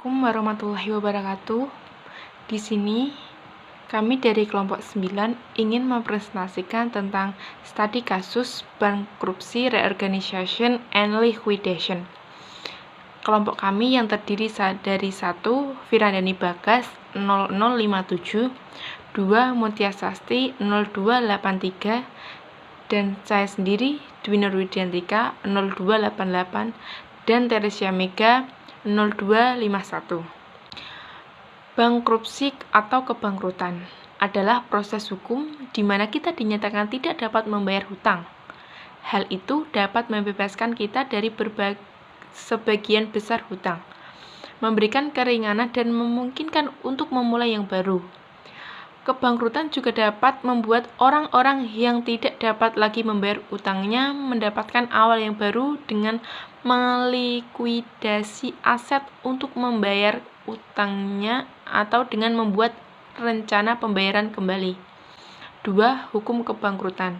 Assalamualaikum warahmatullahi wabarakatuh. Di sini kami dari kelompok 9 ingin mempresentasikan tentang studi kasus bankruptcy, reorganization, and liquidation. Kelompok kami yang terdiri dari 1. Virandani Bagas 0057, 2. Mutia Sasti 0283, dan saya sendiri Dwi Nurwidiantika 0288, dan Teresia Mega 0251. Bankrupsi atau kebangkrutan adalah proses hukum di mana kita dinyatakan tidak dapat membayar hutang. Hal itu dapat membebaskan kita dari sebagian besar hutang, memberikan keringanan dan memungkinkan untuk memulai yang baru. Kebanggrutan juga dapat membuat orang-orang yang tidak dapat lagi membayar utangnya mendapatkan awal yang baru dengan melikuidasi aset untuk membayar utangnya atau dengan membuat rencana pembayaran kembali. 2. Hukum kebangkrutan.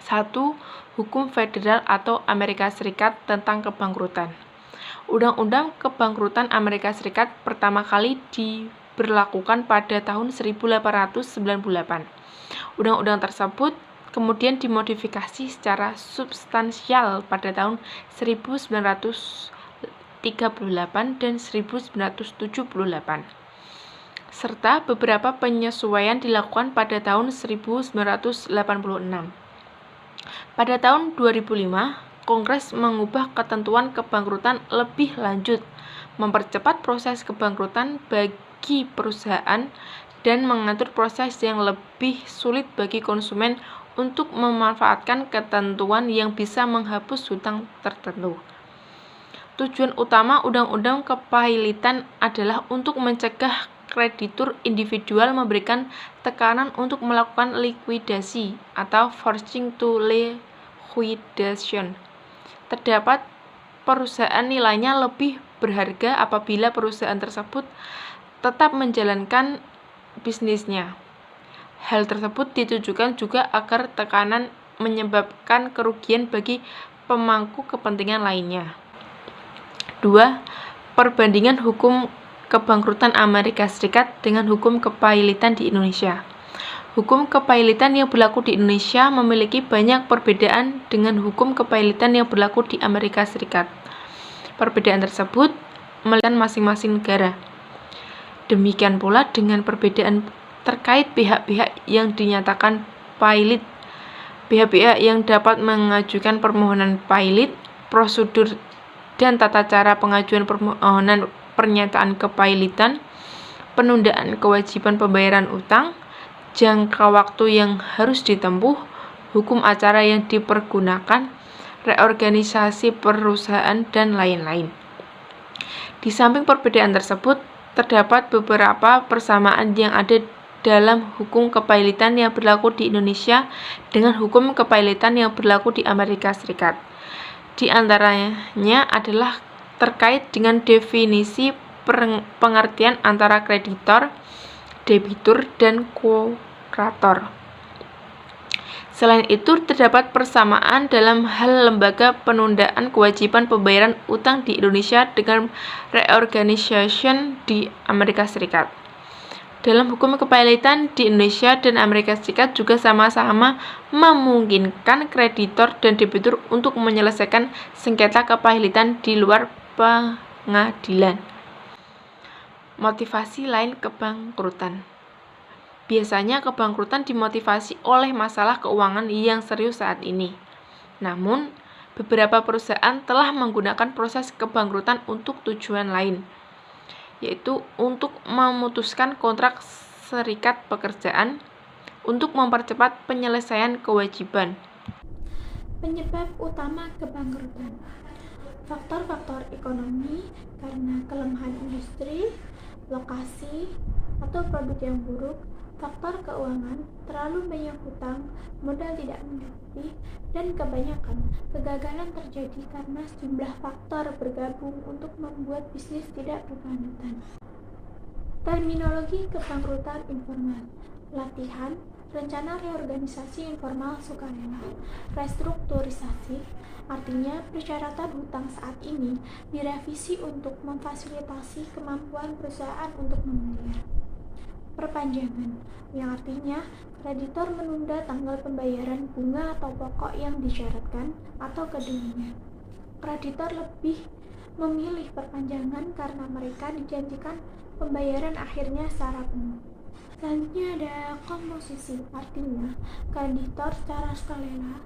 1. Hukum federal atau Amerika Serikat tentang kebangkrutan. Undang-Undang Kebangkrutan Amerika Serikat pertama kali diberlakukan pada tahun 1898. Undang-undang tersebut kemudian dimodifikasi secara substansial pada tahun 1938 dan 1978, serta beberapa penyesuaian dilakukan pada tahun 1986. Pada tahun 2005, Kongres mengubah ketentuan kebangkrutan lebih lanjut, mempercepat proses kebangkrutan bagi perusahaan, dan mengatur proses yang lebih sulit bagi konsumen untuk memanfaatkan ketentuan yang bisa menghapus hutang tertentu. Tujuan utama Undang-Undang Kepahilitan adalah untuk mencegah kreditur individual memberikan tekanan untuk melakukan likuidasi atau forcing to liquidation. Terdapat perusahaan nilainya lebih berharga apabila perusahaan tersebut tetap menjalankan bisnisnya. Hal tersebut ditujukan juga agar tekanan menyebabkan kerugian bagi pemangku kepentingan lainnya. 2. Perbandingan hukum kebangkrutan Amerika Serikat dengan hukum kepahilitan di Indonesia. Hukum kepahilitan yang berlaku di Indonesia memiliki banyak perbedaan dengan hukum kepahilitan yang berlaku di Amerika Serikat. Perbedaan tersebut melihat masing-masing negara. Demikian pula dengan perbedaan terkait pihak-pihak yang dinyatakan pailit, pihak-pihak yang dapat mengajukan permohonan pailit, prosedur dan tata cara pengajuan permohonan pernyataan kepailitan, penundaan kewajiban pembayaran utang, jangka waktu yang harus ditempuh, hukum acara yang dipergunakan, reorganisasi perusahaan, dan lain-lain. Di samping perbedaan tersebut, terdapat beberapa persamaan yang ada dalam hukum kepahilitan yang berlaku di Indonesia dengan hukum kepahilitan yang berlaku di Amerika Serikat. Di antaranya adalah terkait dengan definisi pengertian antara kreditor, debitur, dan kurator. Selain itu, terdapat persamaan dalam hal lembaga penundaan kewajiban pembayaran utang di Indonesia dengan reorganization di Amerika Serikat. Dalam hukum kepahilitan di Indonesia dan Amerika Serikat juga sama-sama memungkinkan kreditor dan debitur untuk menyelesaikan sengketa kepahilitan di luar pengadilan. Motivasi lain kebangkrutan. Biasanya kebangkrutan dimotivasi oleh masalah keuangan yang serius saat ini. Namun, beberapa perusahaan telah menggunakan proses kebangkrutan untuk tujuan lain, yaitu untuk memutuskan kontrak serikat pekerjaan, untuk mempercepat penyelesaian kewajiban. Penyebab utama kebangkrutan. Faktor-faktor ekonomi karena kelemahan industri, lokasi, atau produk yang buruk, faktor keuangan, terlalu banyak hutang, modal tidak mencukupi, dan kebanyakan kegagalan terjadi karena sejumlah faktor bergabung untuk membuat bisnis tidak berkelanjutan. Terminologi kebangkrutan informal, latihan, Rencana reorganisasi informal sukarela. Restrukturisasi artinya persyaratan hutang saat ini direvisi untuk memfasilitasi kemampuan perusahaan untuk membayar. Perpanjangan, yang artinya kreditor menunda tanggal pembayaran bunga atau pokok yang disyaratkan atau keduanya. Kreditor lebih memilih perpanjangan karena mereka dijanjikan pembayaran akhirnya secara penuh. Selanjutnya ada komposisi, artinya kreditor secara sukarela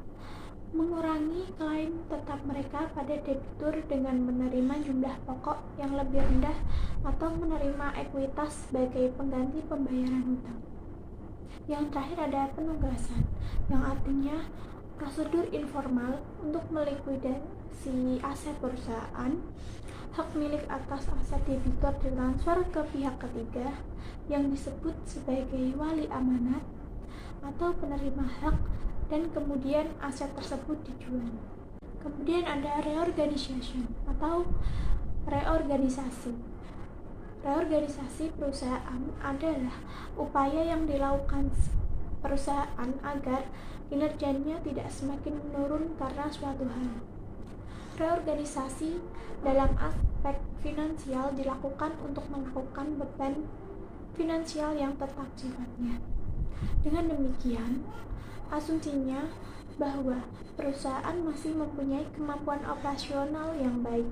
mengurangi klaim tetap mereka pada debitur dengan menerima jumlah pokok yang lebih rendah atau menerima ekuitas sebagai pengganti pembayaran hutang. Yang terakhir ada penugasan, yang artinya prosedur informal untuk melikuidasi aset perusahaan. Hak milik atas aset debitur ditransfer ke pihak ketiga yang disebut sebagai wali amanat atau penerima hak, dan kemudian aset tersebut dijual. Kemudian ada reorganization atau reorganisasi. Reorganisasi perusahaan adalah upaya yang dilakukan perusahaan agar kinerjanya tidak semakin menurun karena suatu hal. Reorganisasi dalam aspek finansial dilakukan untuk melakukan beban finansial yang tetap sifatnya. Dengan demikian, asumsinya bahwa perusahaan masih mempunyai kemampuan operasional yang baik.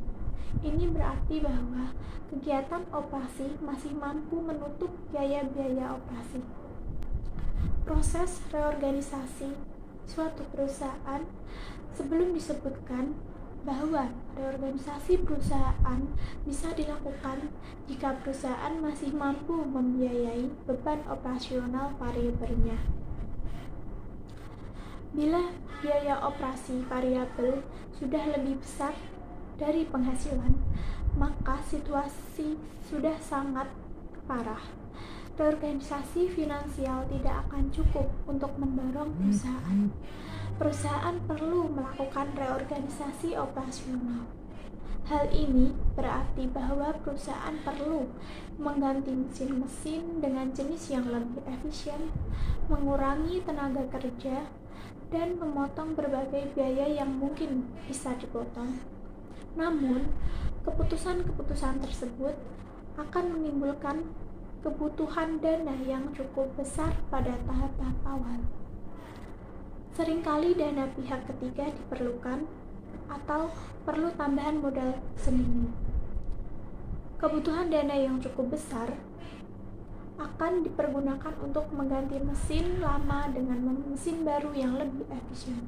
Ini berarti bahwa kegiatan operasi masih mampu menutup biaya-biaya operasi. Proses reorganisasi suatu perusahaan sebelum disebutkan bahwa reorganisasi perusahaan bisa dilakukan jika perusahaan masih mampu membiayai beban operasional variabelnya. Bila biaya operasi variabel sudah lebih besar dari penghasilan, maka situasi sudah sangat parah. Reorganisasi finansial tidak akan cukup untuk mendorong perusahaan. Perusahaan perlu melakukan reorganisasi operasional. Hal ini berarti bahwa perusahaan perlu mengganti mesin-mesin dengan jenis yang lebih efisien, mengurangi tenaga kerja, dan memotong berbagai biaya yang mungkin bisa dipotong. Namun, keputusan-keputusan tersebut akan menimbulkan kebutuhan dana yang cukup besar pada tahap-tahap awal. Seringkali dana pihak ketiga diperlukan atau perlu tambahan modal sendiri. Kebutuhan dana yang cukup besar akan dipergunakan untuk mengganti mesin lama dengan mesin baru yang lebih efisien.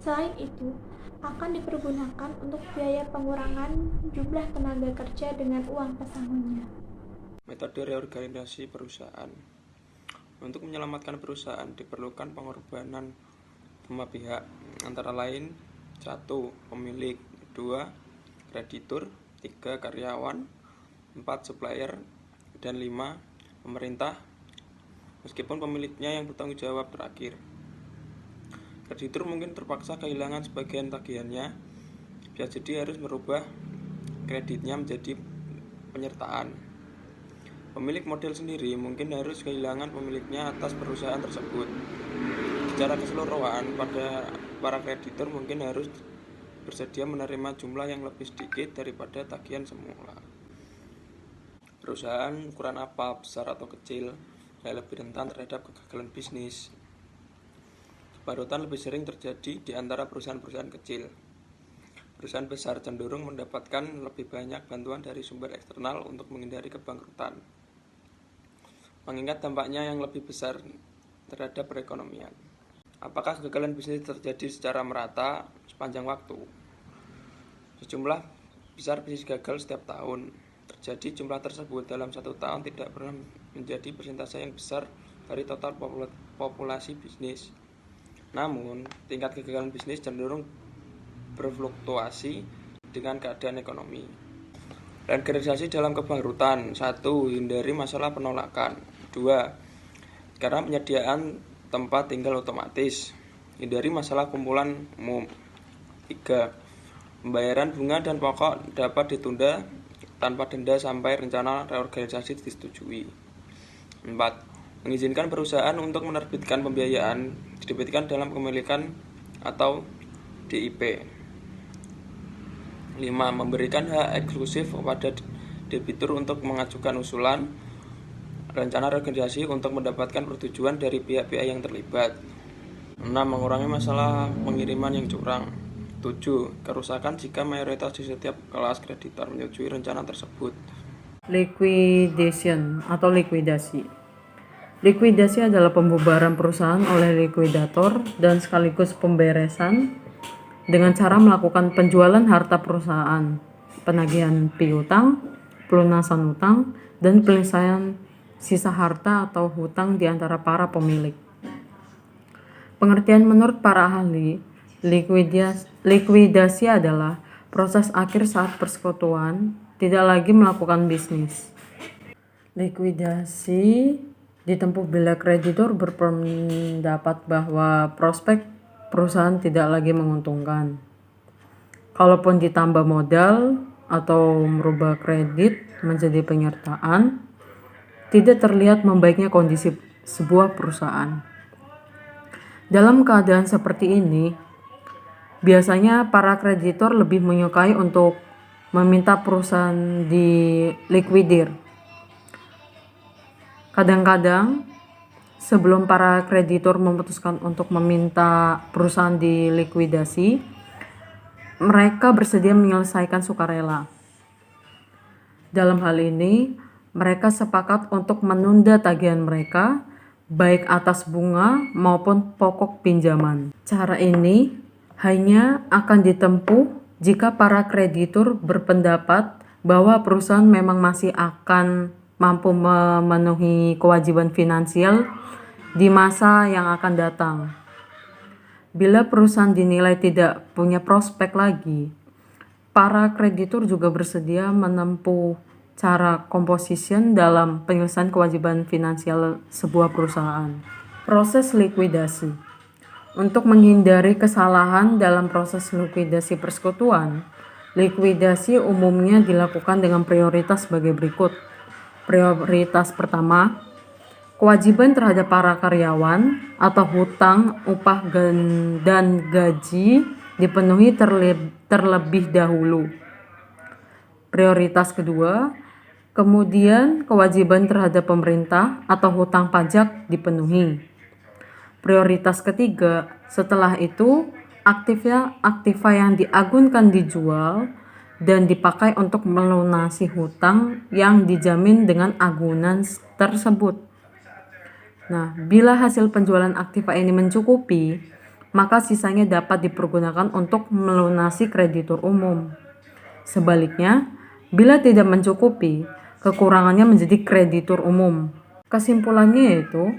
Selain itu, akan dipergunakan untuk biaya pengurangan jumlah tenaga kerja dengan uang pesangonnya. Metode reorganisasi perusahaan. Untuk menyelamatkan perusahaan diperlukan pengorbanan semua pihak, antara lain 1. Pemilik, 2. Kreditur, 3. Karyawan, 4. Supplier, dan 5. Pemerintah, meskipun pemiliknya yang bertanggung jawab terakhir. Kreditur mungkin terpaksa kehilangan sebagian tagihannya, bisa jadi harus merubah kreditnya menjadi penyertaan. Pemilik model sendiri mungkin harus kehilangan pemiliknya atas perusahaan tersebut. Secara keseluruhan, para kreditur mungkin harus bersedia menerima jumlah yang lebih sedikit daripada tagihan semula. Perusahaan ukuran apa, besar atau kecil, saya lebih rentan terhadap kegagalan bisnis. Kebarutan lebih sering terjadi di antara perusahaan-perusahaan kecil. Perusahaan besar cenderung mendapatkan lebih banyak bantuan dari sumber eksternal untuk menghindari kebangkrutan, mengingat dampaknya yang lebih besar terhadap perekonomian. Apakah kegagalan bisnis terjadi secara merata sepanjang waktu? Sejumlah besar bisnis gagal setiap tahun. Terjadi jumlah tersebut dalam 1 tahun tidak pernah menjadi persentase yang besar dari total populasi bisnis. Namun, tingkat kegagalan bisnis cenderung berfluktuasi dengan keadaan ekonomi. Reorganisasi dalam kebangkrutan. 1. Hindari masalah penolakan. 2. Karena penyediaan tempat tinggal otomatis. Hindari masalah kumpulan umum. 3. Pembayaran bunga dan pokok dapat ditunda tanpa denda sampai rencana reorganisasi disetujui. 4. mengizinkan perusahaan untuk menerbitkan pembiayaan didebitkan dalam kepemilikan atau DIP. 5. Memberikan hak eksklusif kepada debitur untuk mengajukan usulan rencana reorganisasi untuk mendapatkan persetujuan dari pihak-pihak yang terlibat. 6. Mengurangi masalah pengiriman yang curang. 7. Kerusakan jika mayoritas di setiap kelas kreditor menyetujui rencana tersebut. Liquidation atau likuidasi. Likuidasi adalah pembubaran perusahaan oleh likuidator dan sekaligus pemberesan dengan cara melakukan penjualan harta perusahaan, penagihan piutang, pelunasan hutang, dan penyelesaian sisa harta atau hutang di antara para pemilik. Pengertian menurut para ahli, likuidasi adalah proses akhir saat persekutuan tidak lagi melakukan bisnis. Likuidasi ditempuh bila kreditur berpendapat bahwa prospek perusahaan tidak lagi menguntungkan. Kalaupun ditambah modal atau merubah kredit menjadi penyertaan, tidak terlihat membaiknya kondisi sebuah perusahaan. Dalam keadaan seperti ini, biasanya para kreditor lebih menyukai untuk meminta perusahaan dilikuidir. Kadang-kadang sebelum para kreditor memutuskan untuk meminta perusahaan dilikuidasi, mereka bersedia menyelesaikan sukarela. Dalam hal ini, mereka sepakat untuk menunda tagihan mereka, baik atas bunga maupun pokok pinjaman. Cara ini hanya akan ditempuh jika para kreditur berpendapat bahwa perusahaan memang masih akan mampu memenuhi kewajiban finansial di masa yang akan datang. Bila perusahaan dinilai tidak punya prospek lagi, para kreditur juga bersedia menempuh cara composition dalam penyelesaian kewajiban finansial sebuah perusahaan. Proses likuidasi. Untuk menghindari kesalahan dalam proses likuidasi persekutuan, likuidasi umumnya dilakukan dengan prioritas sebagai berikut. Prioritas pertama, kewajiban terhadap para karyawan atau hutang, upah dan gaji dipenuhi terlebih dahulu. Prioritas kedua, kemudian kewajiban terhadap pemerintah atau hutang pajak dipenuhi. Prioritas ketiga, setelah itu aktiva yang diagunkan dijual dan dipakai untuk melunasi hutang yang dijamin dengan agunan tersebut. Nah, bila hasil penjualan aktiva ini mencukupi, maka sisanya dapat dipergunakan untuk melunasi kreditur umum. Sebaliknya, bila tidak mencukupi, kekurangannya menjadi kreditur umum. Kesimpulannya yaitu,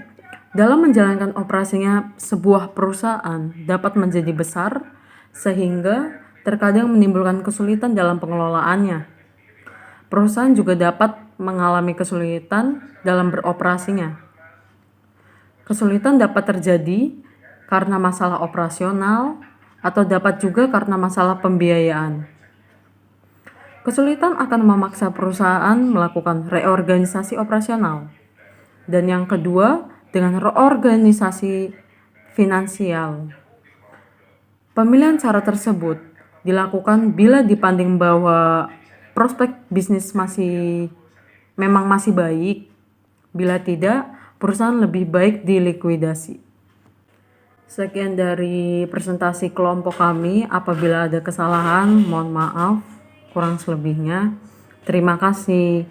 dalam menjalankan operasinya sebuah perusahaan dapat menjadi besar sehingga terkadang menimbulkan kesulitan dalam pengelolaannya. Perusahaan juga dapat mengalami kesulitan dalam beroperasinya. Kesulitan dapat terjadi karena masalah operasional atau dapat juga karena masalah pembiayaan. Kesulitan akan memaksa perusahaan melakukan reorganisasi operasional. Dan yang kedua, dengan reorganisasi finansial. Pemilihan cara tersebut dilakukan bila dipandang bahwa prospek bisnis memang masih baik. Bila tidak, perusahaan lebih baik dilikuidasi. Sekian dari presentasi kelompok kami. Apabila ada kesalahan, mohon maaf. Kurang selebihnya. Terima kasih.